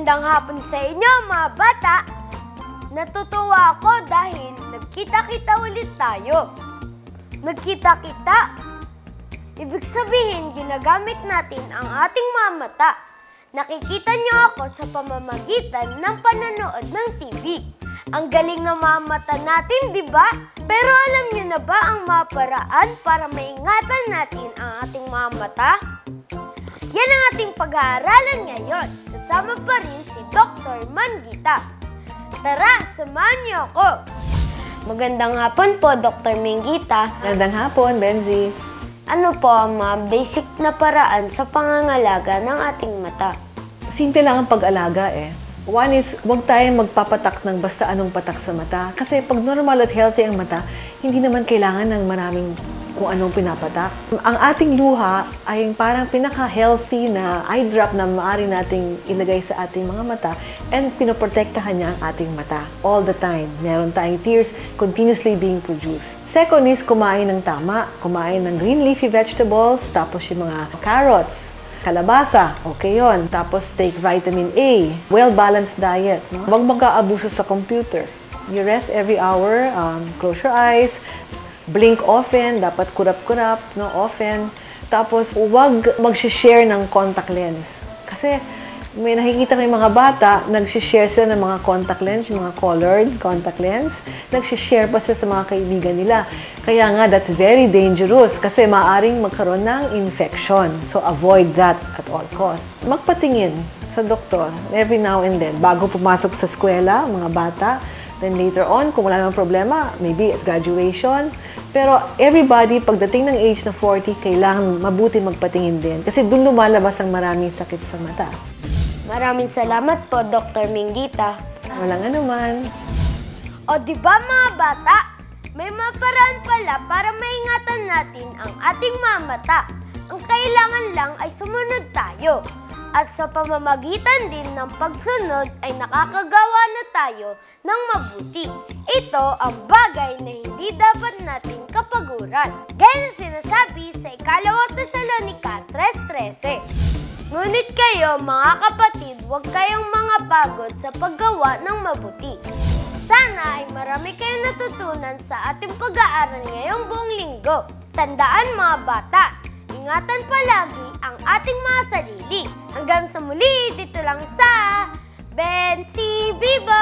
Magandang hapon sa inyo, mga bata! Natutuwa ako dahil nagkita-kita ulit tayo. Nagkita-kita? Ibig sabihin, ginagamit natin ang ating mga mata. Nakikita niyo ako sa pamamagitan ng panonood ng TV. Ang galing ng mga mata natin, di ba? Pero alam niyo na ba ang mga paraan para maingatan natin ang ating mga mata? Yan ang ating pag-aaralan ngayon. Kasama pa rin si Dr. Manggita. Tara, samahan niyo ako. Magandang hapon po, Dr. Manggita. Magandang hapon, Benzi. Ano po ang mga basic na paraan sa pangangalaga ng ating mata? Simple lang ang pag-alaga eh. One is, huwag tayong magpapatak ng basta anong patak sa mata. Kasi pag normal at healthy ang mata, hindi naman kailangan ng maraming kung anong pinapatak. Ang ating luha ay parang pinaka-healthy na eye drop na maaari nating ilagay sa ating mga mata and pinoprotektahan niya ang ating mata all the time. Meron tayong tears continuously being produced. Second is kumain ng tama, kumain ng green leafy vegetables, tapos yung mga carrots, kalabasa, okay yon. Tapos take vitamin A, well-balanced diet. No? Huwag magka-abuso sa computer. You rest every hour, close your eyes, blink often, dapat kurap-kurap, no, often. Tapos, huwag mag-share ng contact lens. Kasi, may nakikita ko yung mga bata, nag-share sila ng mga contact lens, mga colored contact lens. Nag-share pa sila sa mga kaibigan nila. Kaya nga, that's very dangerous kasi maaring magkaroon ng infection. So, avoid that at all costs. Magpatingin sa doktor every now and then, bago pumasok sa eskwela, mga bata. Then later on, kung wala namang problema, maybe at graduation. Pero everybody, pagdating ng age na 40, kailangan mabuti magpatingin din. Kasi doon lumalabas ang maraming sakit sa mata. Maraming salamat po, Dr. Manggita. Walang anuman. O di ba mga bata, may mga paraan pala para maingatan natin ang ating mga mata. Ang kailangan lang ay sumunod tayo. At sa pamamagitan din ng pagsunod ay nakakagawa na tayo ng mabuti. Ito ang bagay na hindi dapat natin kapaguran. Gaya na sinasabi sa 2 Tesalonica 3:13. Ngunit kayo mga kapatid, huwag kayong mga pagod sa paggawa ng mabuti. Sana ay marami kayong natutunan sa ating pag-aaral ngayong buong linggo. Tandaan mga bata, ingatan palagi ang ating mga sarili. Hanggang sa muli, dito lang sa Benzi Viva!